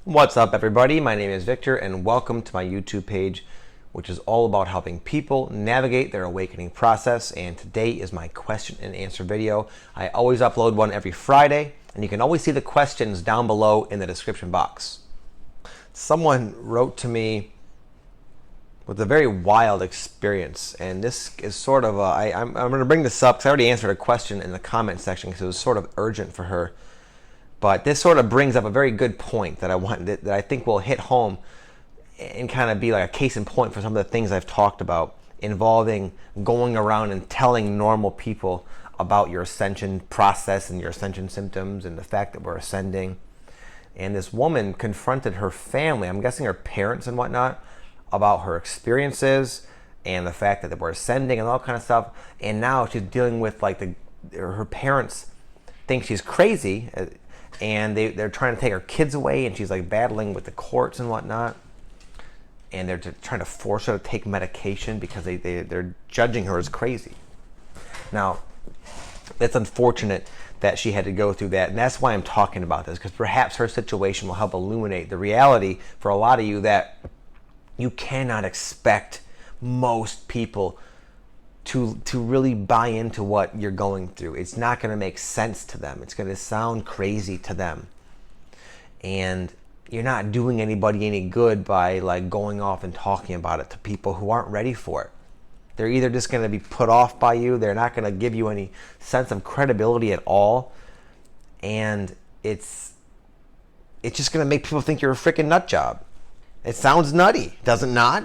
What's up, everybody? My name is Victor, and welcome to my YouTube page, which is all about helping people navigate their awakening process. And today is my question and answer video. I always upload one every Friday, and you can always see the questions down below in the description box. Someone wrote to me with a very wild experience, and this is sort of I'm going to bring this up because I already answered a question in the comment section because it was sort of urgent for her. But this sort of brings up a very good point that I think will hit home and kind of be like a case in point for some of the things I've talked about involving going around and telling normal people about your ascension process and your ascension symptoms and the fact that we're ascending. And this woman confronted her family, I'm guessing her parents and whatnot, about her experiences and the fact that we're ascending and all kind of stuff. And now she's dealing with her parents think she's crazy, and they're trying to take her kids away, and she's like battling with the courts and whatnot, and they're trying to force her to take medication because they're judging her as crazy. Now, it's unfortunate that she had to go through that, and that's why I'm talking about this, because perhaps her situation will help illuminate the reality for a lot of you that you cannot expect most people to really buy into what you're going through. It's not going to make sense to them. It's going to sound crazy to them. And you're not doing anybody any good by going off and talking about it to people who aren't ready for it. They're either just going to be put off by you, they're not going to give you any sense of credibility at all, and it's just going to make people think you're a freaking nut job. It sounds nutty, does it not?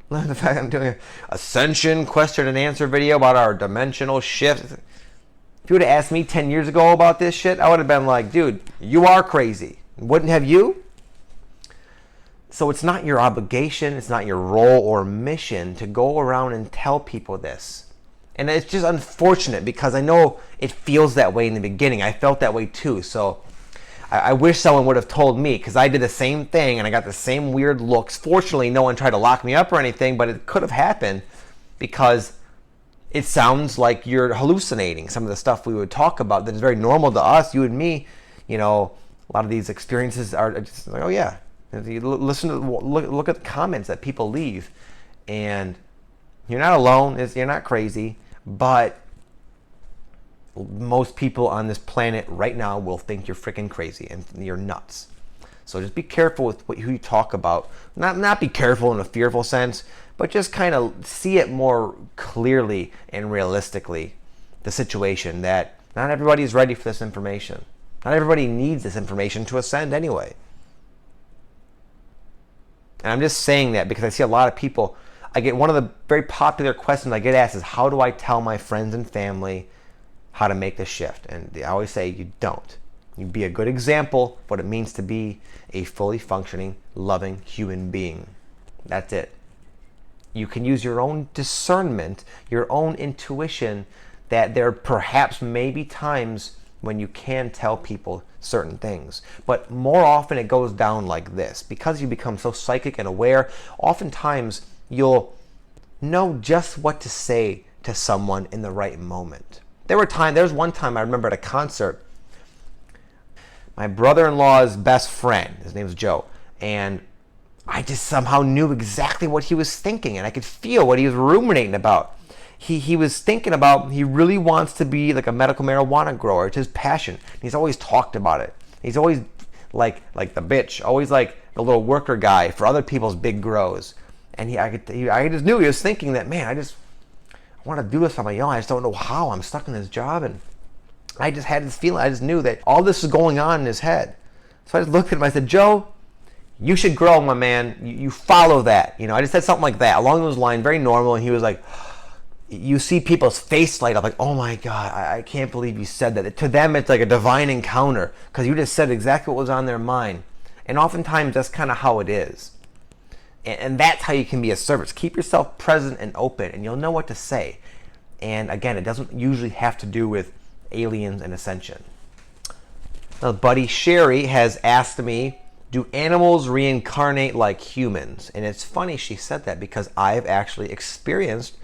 The fact I'm doing an Ascension question and answer video about our dimensional shift. If you would have asked me 10 years ago about this shit, I would have been like, dude, you are crazy. Wouldn't have you? So it's not your obligation, it's not your role or mission to go around and tell people this. And it's just unfortunate because I know it feels that way in the beginning. I felt that way too. So I wish someone would have told me, because I did the same thing and I got the same weird looks. Fortunately, no one tried to lock me up or anything, but it could have happened because it sounds like you're hallucinating some of the stuff we would talk about that is very normal to us, you and me. You know, a lot of these experiences are just like, oh yeah. You listen to, look at the comments that people leave, and you're not alone. You're not crazy, but most people on this planet right now will think you're freaking crazy and you're nuts. So just be careful with who you talk about. Not be careful in a fearful sense, but just kind of see it more clearly and realistically, the situation that not everybody is ready for this information. Not everybody needs this information to ascend anyway. And I'm just saying that because I see a lot of people. I get one of the very popular questions I get asked is, how do I tell my friends and family how to make the shift? And I always say, you don't. You be a good example of what it means to be a fully functioning, loving human being. That's it. You can use your own discernment, your own intuition, that there perhaps may be times when you can tell people certain things. But more often it goes down like this. Because you become so psychic and aware, oftentimes you'll know just what to say to someone in the right moment. There was one time I remember at a concert, my brother-in-law's best friend, his name's Joe, and I just somehow knew exactly what he was thinking, and I could feel what he was ruminating about. He was thinking about, he really wants to be like a medical marijuana grower. It's his passion. He's always talked about it. He's always like the bitch, always like the little worker guy for other people's big grows. And I just knew he was thinking that, man, I want to do this on my own. I just don't know how. I'm stuck in this job, and I just had this feeling. I just knew that all this was going on in his head. So I just looked at him. I said, Joe, you should grow, my man. You follow that. You know, I just said something like that along those lines, very normal. And he was like, you see people's face light up, like, oh my God, I can't believe you said that. To them, it's like a divine encounter because you just said exactly what was on their mind. And oftentimes, that's kind of how it is. And that's how you can be a service. Keep yourself present and open, and you'll know what to say. And again, it doesn't usually have to do with aliens and ascension. Now, buddy Sherry has asked me, do animals reincarnate like humans? And it's funny she said that because I've actually experienced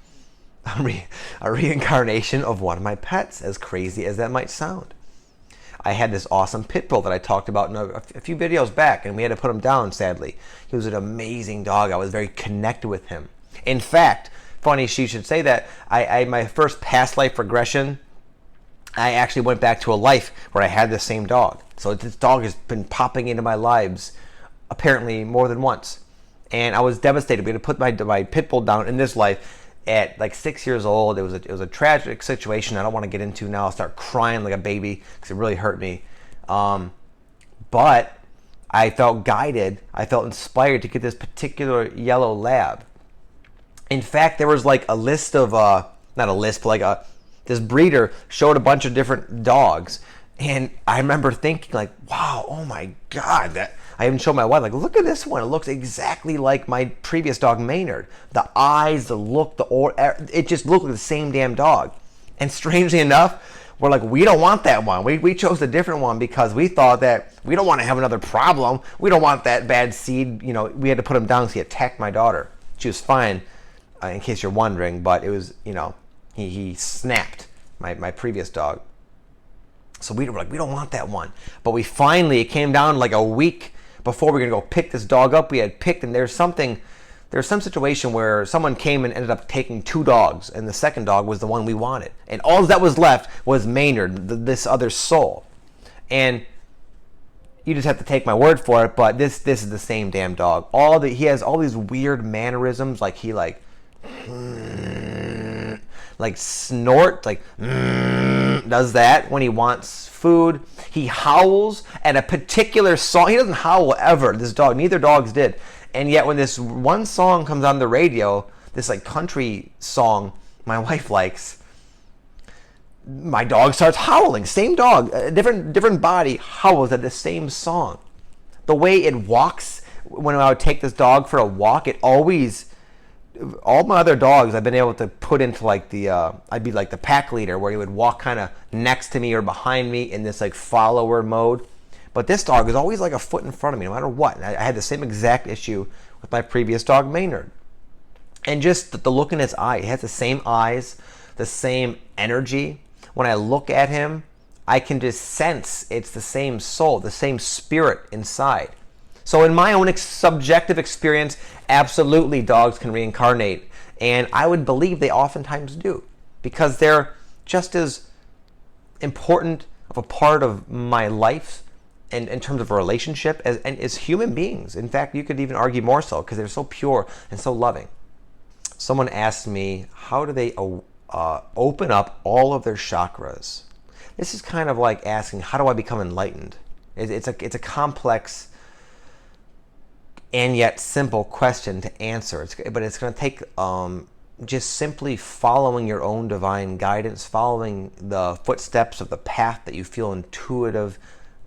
a reincarnation of one of my pets, as crazy as that might sound. I had this awesome pit bull that I talked about in a few videos back, and we had to put him down, sadly. He was an amazing dog. I was very connected with him. In fact, funny she should say that, I my first past life regression, I actually went back to a life where I had the same dog. So this dog has been popping into my lives apparently more than once. And I was devastated. We had to put my pit bull down in this life at like 6 years old. It was a tragic situation I don't want to get into now. I'll start crying like a baby because it really hurt me. But I felt guided. I felt inspired to get this particular yellow lab. In fact, there was like a list of, not a list, but like this breeder showed a bunch of different dogs. And I remember thinking like, wow, oh my God, that I even showed my wife, like, look at this one. It looks exactly like my previous dog, Maynard. The eyes, the look, it just looked like the same damn dog. And strangely enough, we're like, we don't want that one. We chose a different one because we thought that we don't want to have another problem. We don't want that bad seed. You know, we had to put him down because he attacked my daughter. She was fine, in case you're wondering, but it was, you know, he snapped my previous dog. So we were like, we don't want that one. But we finally, it came down like a week before we were gonna go pick this dog up. We had picked, and there's some situation where someone came and ended up taking 2 dogs, and the second dog was the one we wanted. And all that was left was Maynard, this other soul. And you just have to take my word for it, but this is the same damn dog. He has all these weird mannerisms, like he like snort, like does that when he wants food. He howls at a particular song. He doesn't howl ever, this dog. Neither dogs did. And yet when this one song comes on the radio, this like country song my wife likes, my dog starts howling. Same dog, different body, howls at the same song. The way it walks, when I would take this dog for a walk, it always, all my other dogs I've been able to put into like I'd be like the pack leader, where he would walk kind of next to me or behind me in this like follower mode. But this dog is always like a foot in front of me, no matter what. I had the same exact issue with my previous dog, Maynard. And just the look in his eye, he has the same eyes, the same energy. When I look at him, I can just sense it's the same soul, the same spirit inside. So in my own subjective experience, absolutely dogs can reincarnate. And I would believe they oftentimes do, because they're just as important of a part of my life and in terms of a relationship as human beings. In fact, you could even argue more so, because they're so pure and so loving. Someone asked me, how do they open up all of their chakras? This is kind of like asking, how do I become enlightened? It's a complex and yet simple question to answer. But it's going to take just simply following your own divine guidance, following the footsteps of the path that you feel intuitive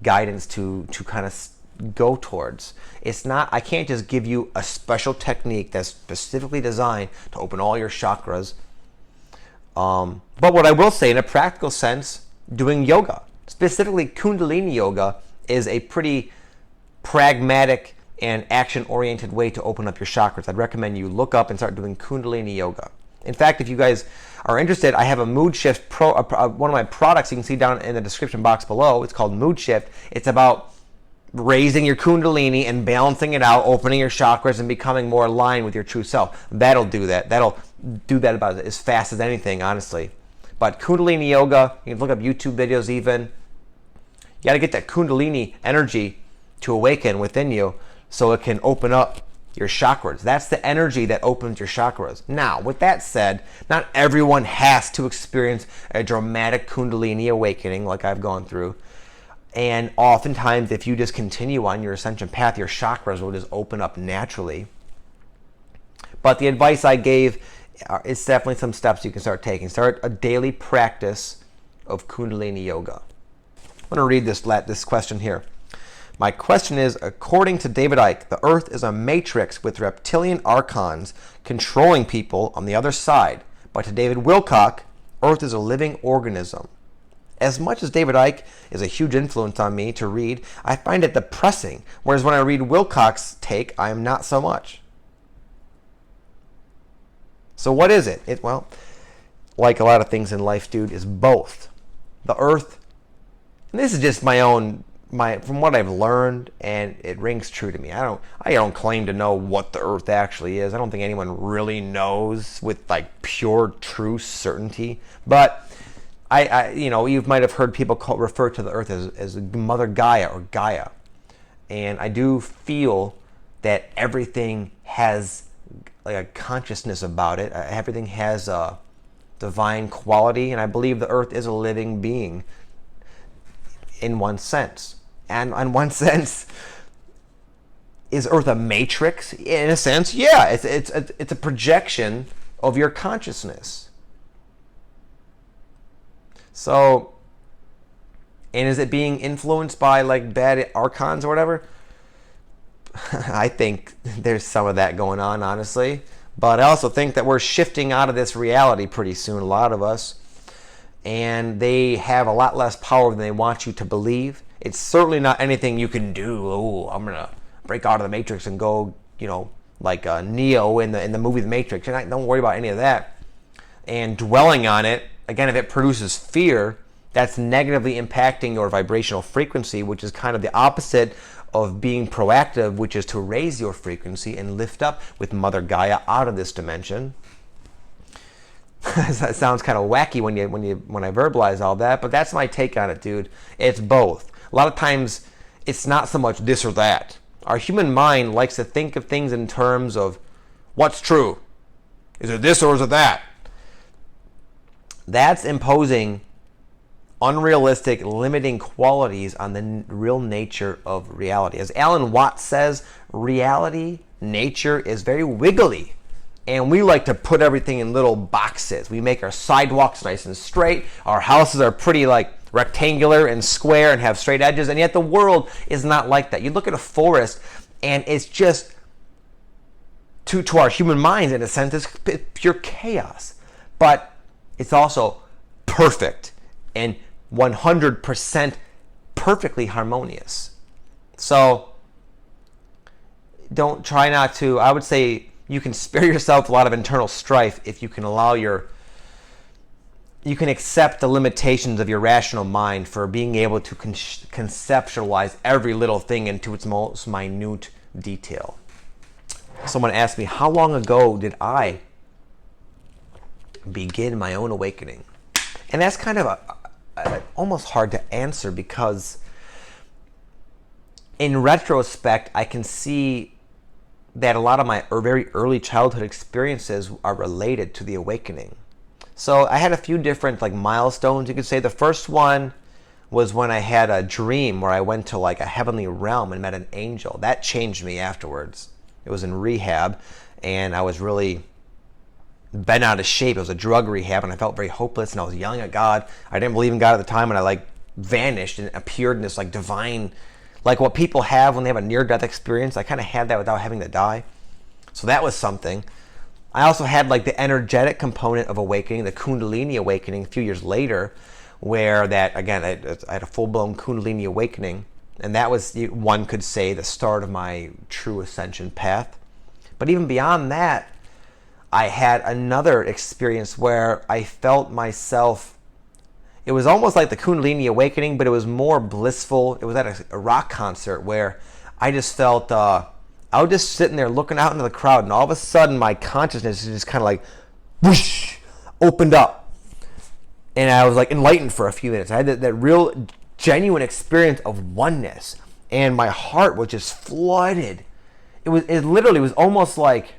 guidance to kind of go towards. It's not, I can't just give you a special technique that's specifically designed to open all your chakras. But what I will say, in a practical sense, doing yoga, specifically Kundalini yoga, is a pretty pragmatic and action-oriented way to open up your chakras. I'd recommend you look up and start doing Kundalini yoga. In fact, if you guys are interested, I have a Mood Shift Pro, one of my products you can see down in the description box below. It's called Mood Shift. It's about raising your Kundalini and balancing it out, opening your chakras and becoming more aligned with your true self. That'll do that. That'll do that about as fast as anything, honestly. But Kundalini yoga, you can look up YouTube videos even. You got to get that Kundalini energy to awaken within you so it can open up your chakras. That's the energy that opens your chakras. Now, with that said, not everyone has to experience a dramatic Kundalini awakening like I've gone through. And oftentimes, if you just continue on your ascension path, your chakras will just open up naturally. But the advice I gave is definitely some steps you can start taking. Start a daily practice of Kundalini yoga. I'm going to read this question here. My question is, according to David Icke, the earth is a matrix with reptilian archons controlling people on the other side. But to David Wilcock, earth is a living organism. As much as David Icke is a huge influence on me to read, I find it depressing, whereas when I read Wilcock's take, I am not so much. So what is it? Well, like a lot of things in life, dude, is both. The earth and this is just my own, from what I've learned, and it rings true to me. I don't claim to know what the earth actually is. I don't think anyone really knows with like pure true certainty. But you might have heard people refer to the earth as Mother Gaia or Gaia. And I do feel that everything has like a consciousness about it. Everything has a divine quality, and I believe the earth is a living being in one sense. And in one sense, is earth a matrix? In a sense, yeah. It's a projection of your consciousness. So, and is it being influenced by like bad archons or whatever? I think there's some of that going on, honestly. But I also think that we're shifting out of this reality pretty soon, a lot of us. And they have a lot less power than they want you to believe. It's certainly not anything you can do. Oh, I'm going to break out of the Matrix and go, like Neo in the movie The Matrix. And don't worry about any of that. And dwelling on it, again, if it produces fear, that's negatively impacting your vibrational frequency, which is kind of the opposite of being proactive, which is to raise your frequency and lift up with Mother Gaia out of this dimension. That sounds kind of wacky when I verbalize all that, but that's my take on it, dude. It's both. A lot of times, it's not so much this or that. Our human mind likes to think of things in terms of what's true. Is it this or is it that? That's imposing unrealistic, limiting qualities on the real nature of reality. As Alan Watts says, reality, nature is very wiggly. And we like to put everything in little boxes. We make our sidewalks nice and straight. Our houses are pretty like rectangular and square and have straight edges. And yet the world is not like that. You look at a forest and it's just, to our human minds in a sense, it's pure chaos. But it's also perfect and 100% perfectly harmonious. So don't try not to, I would say you can spare yourself a lot of internal strife if you can you can accept the limitations of your rational mind for being able to conceptualize every little thing into its most minute detail. Someone asked me, how long ago did I begin my own awakening? And that's kind of almost hard to answer, because in retrospect, I can see that a lot of my very early childhood experiences are related to the awakening. So I had a few different like milestones, you could say. The first one was when I had a dream where I went to like a heavenly realm and met an angel. That changed me afterwards. It was in rehab, and I was really bent out of shape. It was a drug rehab, and I felt very hopeless, and I was yelling at God. I didn't believe in God at the time, and I like vanished and appeared in this like divine, like what people have when they have a near-death experience. I kind of had that without having to die. So that was something. I also had like the energetic component of awakening, the Kundalini awakening a few years later, where that, again, I had a full-blown Kundalini awakening, and that was, one could say, the start of my true ascension path. But even beyond that, I had another experience where I felt myself, it was almost like the Kundalini awakening, but it was more blissful. It was at a rock concert where I just felt, I was just sitting there looking out into the crowd, and all of a sudden my consciousness just kind of like, whoosh, opened up. And I was like enlightened for a few minutes. I had that real genuine experience of oneness, and my heart was just flooded. It literally was almost like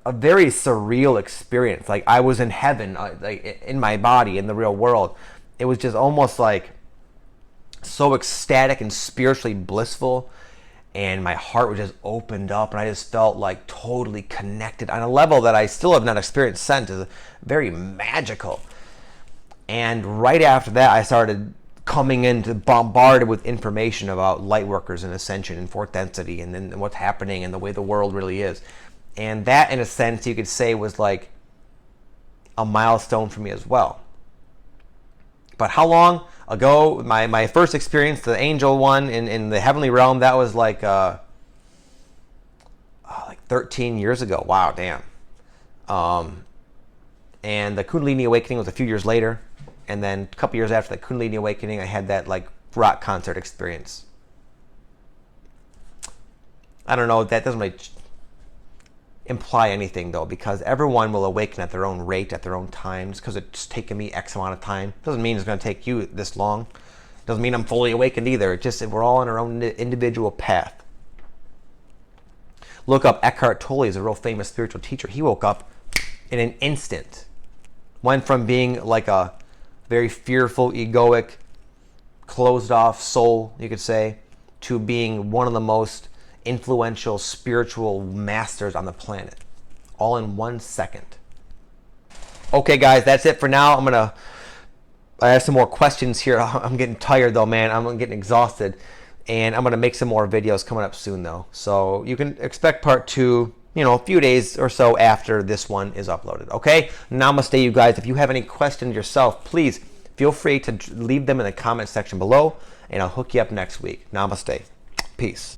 a very surreal experience. Like I was in heaven, like in my body, in the real world. It was just almost like so ecstatic and spiritually blissful, and my heart was just opened up, and I just felt like totally connected on a level that I still have not experienced since. It's very magical. And right after that, I started coming into bombarded with information about light workers and ascension and fourth density and then what's happening and the way the world really is. And that, in a sense, you could say was like a milestone for me as well. But how long ago? My first experience, the angel one in the heavenly realm, that was like 13 years ago. Wow, damn. And the Kundalini awakening was a few years later. And then a couple years after the Kundalini awakening, I had that like rock concert experience. I don't know, that doesn't really imply anything though, because everyone will awaken at their own rate, at their own times, because it's taken me X amount of time. Doesn't mean it's going to take you this long. Doesn't mean I'm fully awakened either. It's just that we're all on our own individual path. Look up Eckhart Tolle. He's a real famous spiritual teacher. He woke up in an instant. Went from being like a very fearful, egoic, closed off soul, you could say, to being one of the most influential spiritual masters on the planet, all in 1 second. Okay guys, that's it for now. I have some more questions here. I'm getting tired though, man. I'm getting exhausted, and I'm gonna make some more videos coming up soon though, so you can expect part 2, you know, a few days or so after this one is uploaded. Okay, namaste you guys. If you have any questions yourself, please feel free to leave them in the comment section below, and I'll hook you up next week. Namaste. Peace.